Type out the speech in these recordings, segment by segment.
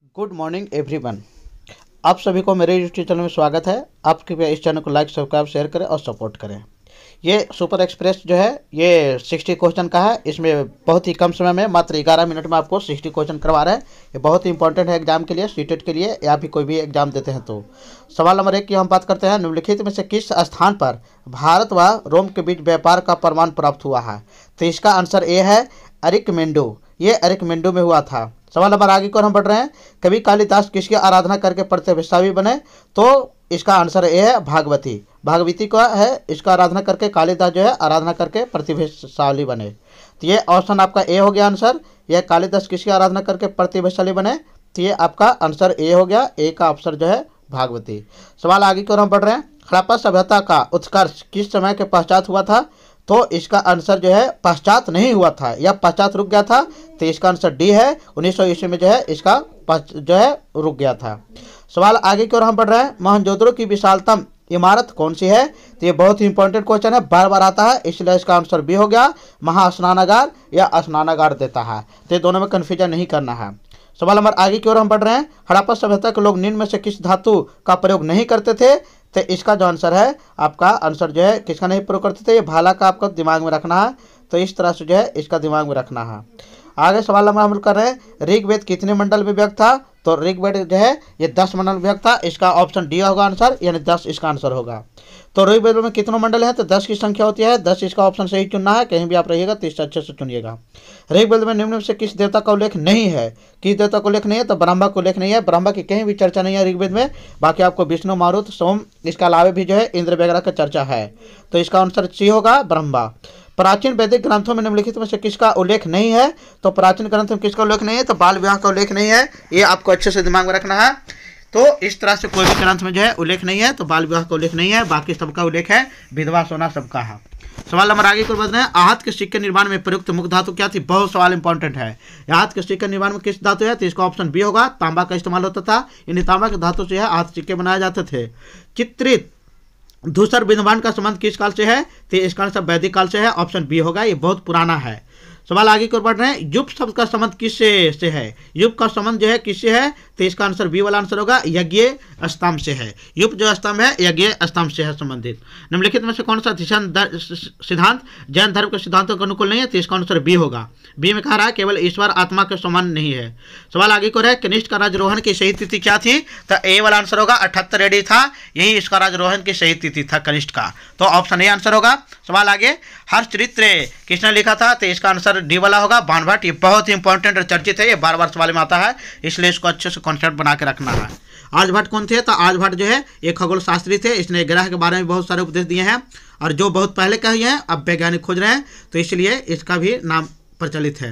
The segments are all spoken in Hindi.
Good morning everyone. आप सभी को मेरे यूट्यूब चैनल में स्वागत है। आप कृपया इस चैनल को लाइक सब्सक्राइब शेयर करें और सपोर्ट करें। ये सुपर एक्सप्रेस जो है ये 60 क्वेश्चन का है। इसमें बहुत ही कम समय में मात्र 11 मिनट में आपको 60 क्वेश्चन करवा रहे हैं। ये बहुत ही इंपॉर्टेंट है एग्जाम के लिए, सीटेट के लिए या भी कोई भी एग्जाम देते हैं तो। सवाल नंबर 1 की हम बात करते हैं। निम्नलिखित में से किस स्थान पर भारत व रोम के बीच व्यापार का प्रमाण प्राप्त हुआ है? तो इसका आंसर ए है अरिकमेंडो। ये अरिकमेंडो में हुआ था। सवाल नंबर आगे को हम बढ़ रहे हैं। कवि कालिदास किसकी आराधना करके प्रतिभाशाली बने? तो इसका आंसर ए है भागवती। भागवती का है इसका आराधना करके कालिदास जो है आराधना करके प्रतिभाशाली बने। तो ये ऑप्शन आपका ए हो गया आंसर। यह कालिदास किसकी आराधना करके प्रतिभाशाली बने? तो ये आपका आंसर ए हो गया। ए का ऑप्शन जो है भागवती। सवाल आगे की ओर हम बढ़ रहे हैं। हड़प्पा सभ्यता का उत्कर्ष किस समय के पश्चात हुआ था? तो इसका आंसर जो है पश्चात नहीं हुआ था या पश्चात रुक गया था। तो इसका आंसर डी है। 1900 ईस्वी में जो है इसका जो है रुक गया था। सवाल आगे की ओर हम बढ़ रहे हैं। मोहनजोदड़ो की विशालतम इमारत कौन सी है? तो ये बहुत ही इंपॉर्टेंट क्वेश्चन है, बार बार आता है, इसलिए इसका आंसर बी हो गया महास्नानागार या स्नानागार देता है। तो ये दोनों में कन्फ्यूजन नहीं करना है। सवाल नंबर आगे की ओर हम बढ़ रहे हैं। हड़प्पा सभ्यता के लोग निम्न में से किस धातु का प्रयोग नहीं करते थे? तो इसका जो आंसर है आपका आंसर जो है किसका नहीं प्रयोग करते थे? ये भाला का आपको दिमाग में रखना है। तो इस तरह से जो है इसका दिमाग में रखना है। आगे सवाल नंबर हम कर रहे हैं। ऋग्वेद कितने मंडल में विभक्त था? तो ऋग्वेद जो है ये 10 मंडल में विभक्त था। इसका ऑप्शन डी होगा आंसर, यानी 10 इसका आंसर होगा। तो ऋग्वेद में कितने मंडल हैं? तो 10 की संख्या होती है। 10 इसका ऑप्शन सही चुनना है। कहीं भी आप रहिएगा तो इससे अच्छे से चुनिएगा। ऋग्वेद में निम्न में से किस देवता का उल्लेख नहीं है? किस देवता का उल्लेख नहीं है? तो ब्रह्मा का उल्लेख नहीं है। ब्रह्मा की कहीं भी चर्चा नहीं है ऋग्वेद में। बाकी आपको विष्णु, मारुत, सोम, इसके अलावा भी जो है इंद्र वगैरह का चर्चा है। तो इसका आंसर सी होगा ब्रह्मा। प्राचीन वैदिक ग्रंथों में निम्नलिखित में से किसका उल्लेख नहीं है? तो प्राचीन ग्रंथों में किसका उल्लेख नहीं है? तो बाल विवाह का उल्लेख नहीं है। ये आपको अच्छे से दिमाग में रखना है। तो इस तरह से कोई भी ग्रंथ में जो है उल्लेख नहीं है। तो बाल विवाह का उल्लेख नहीं है, बाकी सबका उल्लेख है। विधवा सोना सबका है। सवाल नंबर आगे को बढ़ रहे हैं। आहत के सिक्के निर्माण में प्रयुक्त मुख्य धातु क्या थी? बहुत सवाल इंपॉर्टेंट है। आहत के सिक्के निर्माण में किस धातु है? तो इसका ऑप्शन बी होगा। तांबा का इस्तेमाल होता था। इन तांबा के धातु से आहत सिक्के बनाए जाते थे। चित्रित धूसर विद्वान का संबंध किस काल से है? तो इसका आंसर वैदिक काल से है। ऑप्शन बी होगा। ये बहुत पुराना है। सवाल आगे की ओर बढ़ रहे हैं। युग शब्द का संबंध किससे से है? युग का संबंध जो है किससे है? तो इसका आंसर बी वाला आंसर होगा। यज्ञ स्तंभ से है। युग जो स्तंभ है यज्ञ स्तंभ से है संबंधित। निम्नलिखित में से कौन सा सिद्धांत जैन धर्म के सिद्धांतों के अनुकूल नहीं है? तो इसका आंसर बी होगा। बी में कह रहा है केवल ईश्वर आत्मा के समान नहीं है। सवाल आगे को है। कनिष्क का राजरोहण की सही तिथि क्या थी? तो ए वाला आंसर होगा। 78 AD था। यही इसका राजरोहण की सही तिथि था कनिष्क का। तो ऑप्शन ए आंसर होगा। सवाल आगे। हर्षचरित्र किसने लिखा था? तो इसका आंसर डी वाला होगा बाणभट्ट। ये बहुत ही इंपॉर्टेंट और चर्चित है। ये बार बार सवाल में आता है, इसलिए इसको अच्छे से कॉन्सेप्ट बना के रखना है। आर्यभट्ट कौन थे? तो आर्यभट्ट जो है एक खगोल शास्त्री थे। इसने ग्रह के बारे में बहुत सारे उपदेश दिए हैं और जो बहुत पहले के हैं अब वैज्ञानिक खोज रहे हैं, तो इसलिए इसका भी नाम प्रचलित है।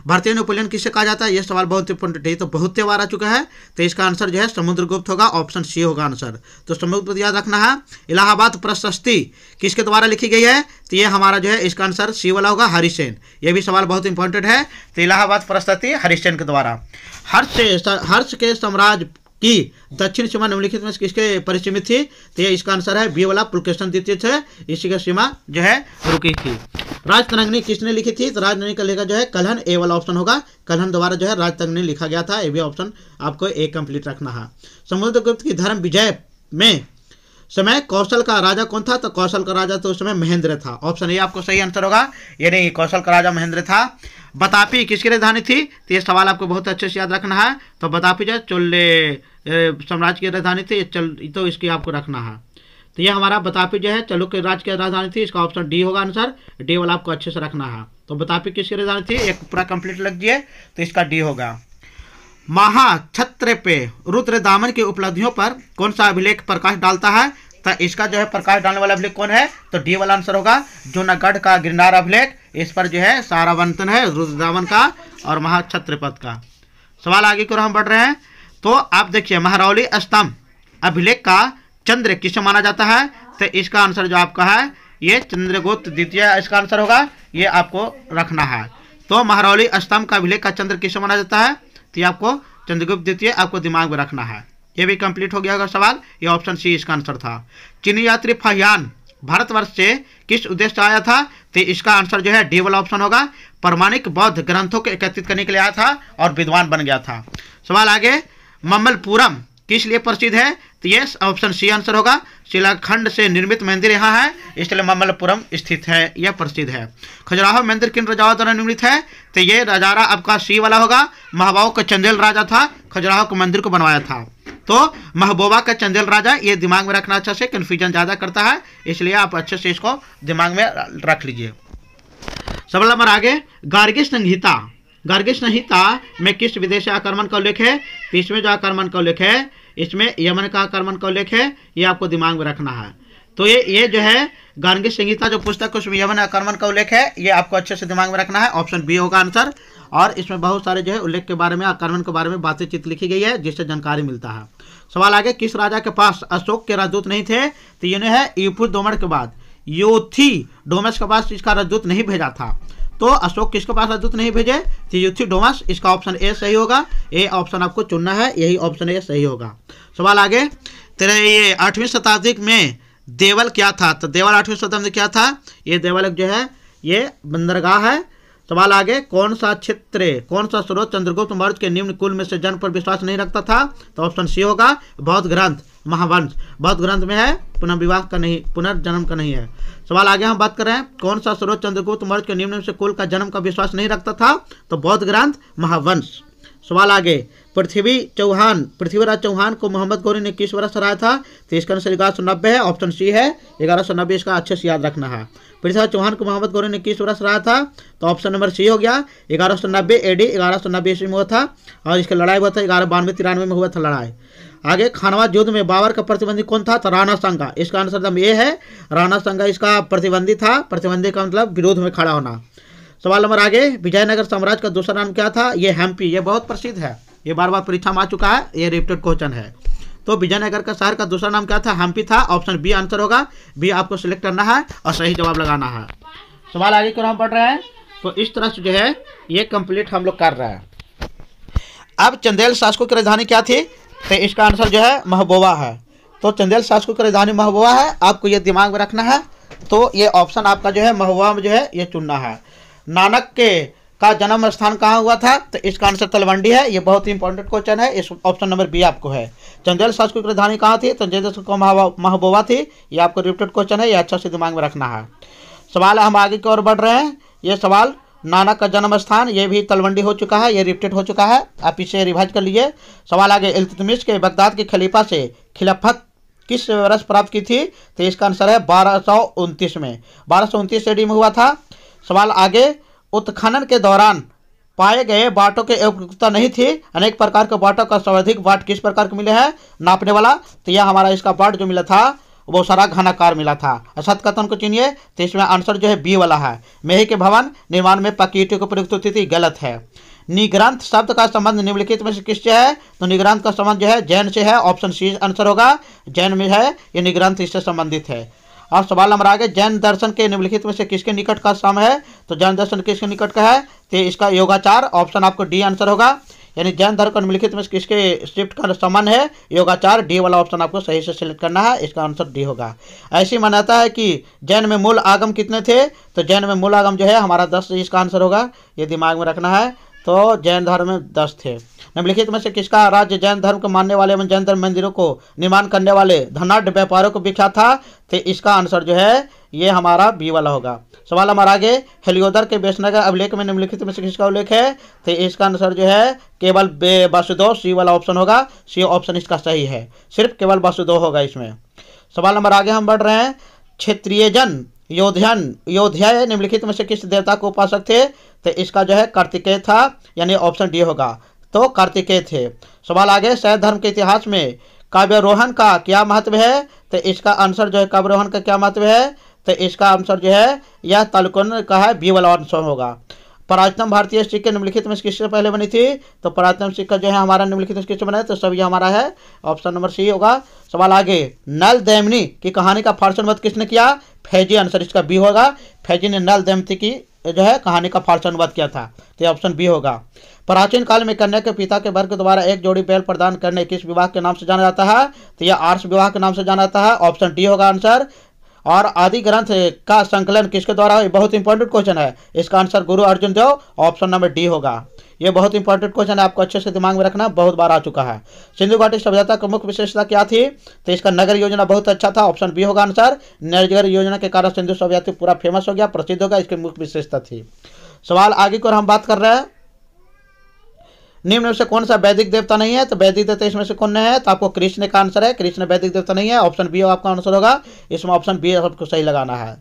भारतीय नेपोलियन किसे कहा जाता है? यह सवाल बहुत इंपॉर्टेंट है। तो बहुत बार आ चुका है। तो इसका आंसर जो है समुद्रगुप्त होगा। ऑप्शन सी होगा आंसर। तो समुद्रगुप्त याद रखना है। इलाहाबाद प्रशस्ति किसके द्वारा लिखी गई है? तो ये हमारा जो है इसका आंसर सी वाला होगा हरिसेन। ये भी सवाल बहुत इंपॉर्टेंट है। तो इलाहाबाद प्रशस्ति हरिसेन के द्वारा। हर्ष के साम्राज्य की दक्षिण सीमा निम्नलिखित में किसके परिसीमित थी? तो ये इसका आंसर है बी वाला पुलकेशन द्वितीय थे। इसी की सीमा जो है रुकी थी। राजतरंगिणी किसने लिखी थी? तो राजतरंगिणी का लेखा जो है कल्हण। ए वाला ऑप्शन होगा। कल्हण द्वारा जो है राजतरंगिणी लिखा गया था। ये भी ऑप्शन आपको ए कंप्लीट रखना है। समुद्रगुप्त की धर्म विजय में समय कौशल का राजा कौन था? तो कौशल का राजा तो उस समय महेंद्र था। ऑप्शन ए आपको सही आंसर होगा। यानी कौशल का राजा महेंद्र था। बतापी किसकी राजधानी थी? तो ये सवाल आपको बहुत अच्छे से याद रखना है। तो बतापी जो चोले साम्राज्य की राजधानी थी। तो इसकी आपको रखना है। तो ये हमारा बतापी जो है चालुक्य राज्य की राजधानी थी। इसका ऑप्शन डी होगा आंसर। डी वाला आपको अच्छे से रखना है। तो बतापी किसकी राजधानी थी? एक पूरा कंप्लीट लग जाए तो इसका डी होगा। महाक्षत्र पे रुद्रदामन की उपलब्धियों पर कौन सा अभिलेख प्रकाश डालता है? तो इसका जो है प्रकाश डालने वाला अभिलेख कौन है? तो डी वाला आंसर होगा। जूनागढ़ का गिरनार अभिलेख। इस पर जो है सारा वर्णन है रुद्रदामन का और महाक्षत्रपद का। सवाल आगे की ओर हम बढ़ रहे हैं। तो आप देखिए महरौली स्तंभ अभिलेख का चंद्र किसे माना जाता है? तो इसका आंसर जो आपका है ये चंद्रगुप्त द्वितीय इसका आंसर होगा। ये आपको रखना है। तो महरौली स्तंभ का अभिलेख का चंद्र किसे माना जाता है? तो ये आपको चंद्रगुप्त द्वितीय आपको दिमाग में रखना है। ये भी कंप्लीट हो गया होगा सवाल। ये ऑप्शन सी इसका आंसर था। चीनी यात्री फाहियान भारतवर्ष से किस उद्देश्य से आया था? तो इसका आंसर जो है डी वाला ऑप्शन होगा। प्रमाणिक बौद्ध ग्रंथों को एकत्रित करने के लिए आया था और विद्वान बन गया था। सवाल आगे। मम्मलपुरम किस लिए प्रसिद्ध है? तो ये ऑप्शन सी आंसर होगा। शिलाखंड से निर्मित मंदिर यहाँ है, इसलिए मम्मलपुरम स्थित है, यह प्रसिद्ध है। खजुराहो मंदिर किन राजाओं द्वारा निर्मित है? तो ये नजारा आपका सी वाला होगा। महबूबा का चंदेल राजा था, खजुराहो के मंदिर को बनवाया था। तो महबूबा का चंदेल राजा, ये दिमाग में रखना अच्छा से, कन्फ्यूजन ज़्यादा करता है, इसलिए आप अच्छे से इसको दिमाग में रख लीजिए। सवाल नंबर आगे, गार्गी संहिता। गार्गी संहिता में किस विदेशी आक्रमण का उल्लेख है? तो इसमें जो आक्रमण का उल्लेख है, इसमें यमन का आक्रमण का उल्लेख है, ये आपको दिमाग में रखना है। तो ये जो है गार्गी संहिता जो पुस्तक है उसमें यमन आक्रमण का उल्लेख है, ये आपको अच्छे से दिमाग में रखना है। ऑप्शन बी होगा आंसर। और इसमें बहुत सारे जो है उल्लेख के बारे में, आक्रमण के बारे में बातचीत लिखी गई है, जिससे जानकारी मिलता है। सवाल आगे, किस राजा के पास अशोक के राजदूत नहीं थे? तो ये है यूथिडेमस के बाद यूथिडेमस के पास इसका राजदूत नहीं भेजा था। तो अशोक किसके पास राजदूत नहीं भेजे? तो यूथिडेमस। इसका ऑप्शन ए सही होगा। ए ऑप्शन आपको चुनना है, यही ऑप्शन ए सही होगा। सवाल आगे, तेरे ये 8वीं शताब्दी में देवल क्या था? तो देवल 8वीं शताब्दी में क्या था? ये देवल जो है ये बंदरगाह है। सवाल आगे, कौन सा स्रोत चंद्रगुप्त मौर्य के निम्न कुल में से जन्म पर विश्वास नहीं रखता था? तो ऑप्शन सी होगा, बौद्ध ग्रंथ महावंश। बौद्ध ग्रंथ में है, पुनर्विवाह का नहीं, पुनर्जन्म का नहीं है। सवाल आगे हम बात कर रहे हैं, कौन सा स्रोत चंद्रगुप्त मौर्य के निम्न में से कुल का जन्म का विश्वास नहीं रखता था? तो बौद्ध ग्रंथ महावंश। सवाल आगे, पृथ्वीराज चौहान को मोहम्मद गौरी ने किस वर्ष हराया था? तो इसका आंसर 1190 है। ऑप्शन सी है 1190, इसका अच्छे से याद रखना है। पृथ्वीराज चौहान को मोहम्मद गौरी ने किस वर्ष हराया था? तो ऑप्शन नंबर सी हो गया 1190 AD, 1190 ईस्वी में हुआ था। और इसका लड़ाई हुआ था 1192-93 में हुआ था लड़ाई। आगे, खानवा युद्ध में बाबर का प्रतिबंधी कौन था? तो राणा सांगा। इसका आंसर एकदम ये है, राणा सांगा इसका प्रतिबंधी था। प्रतिबंधी का मतलब विरोध में खड़ा होना। सवाल नंबर आगे, विजयनगर साम्राज्य का दूसरा नाम क्या था? ये हम्पी। ये बहुत प्रसिद्ध है, ये बार बार परीक्षा में आ चुका है, ये रिपीटेड क्वेश्चन है। तो विजयनगर का शहर का दूसरा नाम क्या था? हम्पी था। ऑप्शन बी आंसर होगा। बी आपको सिलेक्ट करना है और सही जवाब लगाना है। सवाल आगे को हम पढ़ रहे हैं, तो इस तरह से जो है ये कंप्लीट हम लोग कर रहे हैं। अब चंदेल शासकों की राजधानी क्या थी? तो इसका आंसर जो है महबूबा है। तो चंदेल शासकों की राजधानी महबूबा है, आपको ये दिमाग में रखना है। तो ये ऑप्शन आपका जो है महबूबा में जो है ये चुनना है। नानक का जन्म स्थान कहाँ हुआ था? तो इसका आंसर तलवंडी है। ये बहुत ही इंपॉर्टेंट क्वेश्चन है, इस ऑप्शन नंबर बी आपको है। चंदेल शासकों की राजधानी कहाँ थी? तो चंदेल शासकों महबूबा थी। ये आपको रिपीटेड क्वेश्चन है, ये अच्छा से दिमाग में रखना है। सवाल हम आगे की ओर बढ़ रहे हैं। ये सवाल, नानक का जन्म स्थान, ये भी तलवंडी हो चुका है, ये रिपीटेड हो चुका है, आप इसे रिवाइज कर लीजिए। सवाल आगे, इल्तुतमिश के बगदाद के खलीफा से खिलाफत किस वर्ष प्राप्त की थी? तो इसका आंसर है 1229 में। 1229 AD में हुआ था। सवाल आगे, उत्खनन के दौरान पाए गए बाटों की एकरूपता नहीं थी। अनेक प्रकार के बाटों का सर्वाधिक बाट किस प्रकार के मिले हैं? नापने वाला। तो यह हमारा इसका बाट जो मिला था वो सारा घनाकार मिला था। असत कथन को चुनिए। तो इसमें आंसर जो है बी वाला है। मेही के भवन निर्माण में पक्की ईंटों की प्रयुक्त होती थी, गलत है। निग्रंथ शब्द का संबंध निम्नलिखित में से किससे है? तो निग्रंथ का संबंध जो है जैन से है। ऑप्शन सी आंसर होगा, जैन में है ये निग्रंथ, इससे संबंधित है। और सवाल नंबर आगे, जैन दर्शन के निम्नलिखित में से किसके निकट का सम है? तो जैन दर्शन किसके निकट का है? तो इसका योगाचार। ऑप्शन आपको डी आंसर होगा। यानी जैन धर्म का निम्नलिखित में किसके शिफ्ट का समान है? योगाचार। डी वाला ऑप्शन आपको सही से सिलेक्ट करना है, इसका आंसर डी होगा। ऐसी मान्यता है कि जैन में मूल आगम कितने थे? तो जैन में मूल आगम जो है हमारा 10, इसका आंसर होगा, ये दिमाग में रखना है। तो जैन धर्म में 10 थे। निम्नलिखित में से किसका राज्य जैन धर्म को मानने वाले एवं जैन धर्म मंदिरों को निर्माण करने वाले धनाढ़ व्यापारियों को विख्यात था? तो इसका आंसर जो है ये हमारा बी वाला होगा। सवाल हमारा आगे, हेलियोदर के बेसनगर अभिलेख में निम्नलिखित में से किसका उल्लेख है? तो इसका आंसर जो है केवल वासुदेव, सी वाला ऑप्शन होगा। सी ऑप्शन इसका सही है, सिर्फ केवल वासुदेव होगा इसमें। सवाल नंबर आगे हम बढ़ रहे हैं, क्षत्रियजन योध्या निम्नलिखित में से किस देवता को उपासक थे? तो इसका जो है कार्तिकेय था, यानी ऑप्शन डी होगा। तो कार्तिकेय थे। सवाल आगे, शैव धर्म के इतिहास में काव्यारोहण का क्या महत्व है? तो इसका आंसर जो है काव्यारोहण का क्या महत्व है? तो इसका आंसर जो है यह तालुकन का है, बी वाला आंसर होगा। प्राचीनतम भारतीय सिक्के निम्नलिखित में किससे पहले बनी थी? तो प्राचीनतम सिक्का जो है हमारा निम्नलिखित में किससे बना है? तो सब ये हमारा है, ऑप्शन नंबर सी होगा। सवाल आगे, नल दमयंती की कहानी का फारसी अनुवाद किसने किया? फैजी, आंसर इसका बी होगा। फैजी ने नल दमयंती की जो है कहानी का फारसी अनुवाद किया था, तो ऑप्शन बी होगा। प्राचीन काल में कन्या के पिता के वर्ग द्वारा एक जोड़ी बैल प्रदान करने किस विवाह के नाम से जाना जाता है? तो यह आर्ष विवाह के नाम से जाना जाता है, ऑप्शन डी होगा आंसर। और आदि ग्रंथ का संकलन किसके द्वारा? बहुत इंपॉर्टेंट क्वेश्चन है, इसका आंसर गुरु अर्जुन देव, ऑप्शन नंबर डी होगा। ये बहुत इंपॉर्टेंट क्वेश्चन है, आपको अच्छे से दिमाग में रखना, बहुत बार आ चुका है। सिंधु घाटी सभ्यता की मुख्य विशेषता क्या थी? तो इसका नगर योजना बहुत अच्छा था, ऑप्शन बी होगा आंसर। नगर योजना के कारण सिंधु सभ्यता पूरा फेमस हो गया, प्रसिद्ध हो गया, इसकी मुख्य विशेषता थी। सवाल आगे को हम बात कर रहे हैं, निम्न में से कौन सा वैदिक देवता नहीं है? तो वैदिक देवता इसमें से कौन है? तो आपको कृष्ण का आंसर है, कृष्ण वैदिक देवता नहीं है, ऑप्शन बी आपका आंसर होगा। इसमें ऑप्शन बी आपको सही लगाना है।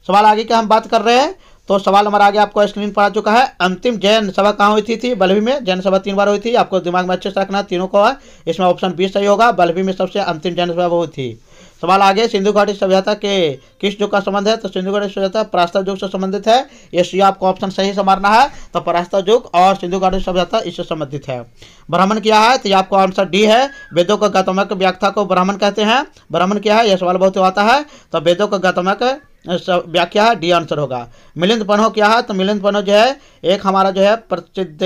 सवाल आगे का हम बात कर रहे हैं, तो सवाल हमारा आगे आपको स्क्रीन पर आ चुका है। अंतिम जैन सभा कहाँ हुई थी? बल्लभी में। जैन सभा 3 बार हुई थी, आपको दिमाग में अच्छे से रखना, तीनों को है। इसमें ऑप्शन बी सही होगा, बल्लभी में सबसे अंतिम जैन सभा हुई थी। सवाल आगे, सिंधु घाटी सभ्यता के किस युग का संबंध है? तो सिंधु घाटी सभ्यता प्रस्तर युग से संबंधित है। ये आपको ऑप्शन सही से मारना है, तो प्रस्तर युग और सिंधु घाटी सभ्यता इससे संबंधित है। ब्राह्मण क्या है? तो ये आपको आंसर डी है, वेदों का गौतमक व्याख्या को ब्राह्मण कहते हैं। ब्राह्मण क्या है? यह सवाल बहुत आता है, तो वेदों का गौतमक व्याख्या है, डी आंसर होगा। मिलिंद पन्हो क्या है? तो मिलिंद पन्हो जो है एक हमारा जो है प्रसिद्ध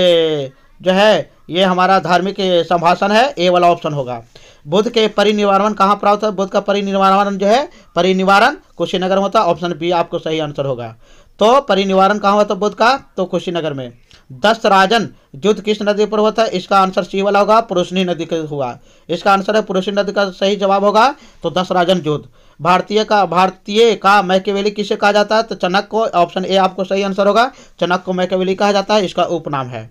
जो है ये हमारा धार्मिक संभाषण है, ए वाला ऑप्शन होगा। बुद्ध के परिनिर्वाण कहाँ प्राप्त है? बुद्ध का परिनिर्वाण जो है परिनिर्वाण कुशीनगर में होता है, ऑप्शन बी आपको सही आंसर होगा। तो परिनिर्वाण कहाँ हुआ था बुद्ध का? तो कुशीनगर में। 10 राजन युद्ध किस नदी पर होता है? इसका आंसर सी वाला होगा, पुरुषनी नदी का हुआ। इसका आंसर है पुरुषनी नदी का सही जवाब होगा, तो 10 राजन युद्ध। भारतीय का मैकियावेली किसे कहा जाता है? तो चाणक्य को, ऑप्शन ए आपको सही आंसर होगा, चाणक्य को मैकियावेली कहा जाता है, इसका उपनाम है।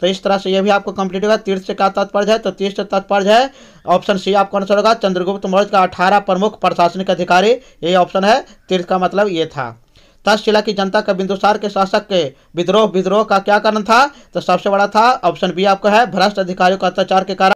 तो इस तरह से ये भी आपको कंप्लीट होगा। तीर्थ से क्या तात्पर्य है? तो तीर्थ से तात्पर्य है, ऑप्शन सी आपका आंसर होगा, चंद्रगुप्त मौर्य का 18 प्रमुख प्रशासनिक अधिकारी, ये ऑप्शन है। तीर्थ का मतलब ये था। तक्षशिला की जनता का बिंदुसार के शासक के विद्रोह का क्या कारण था? तो सबसे बड़ा था, ऑप्शन बी आपका है, भ्रष्ट अधिकारियों का अत्याचार के कारण।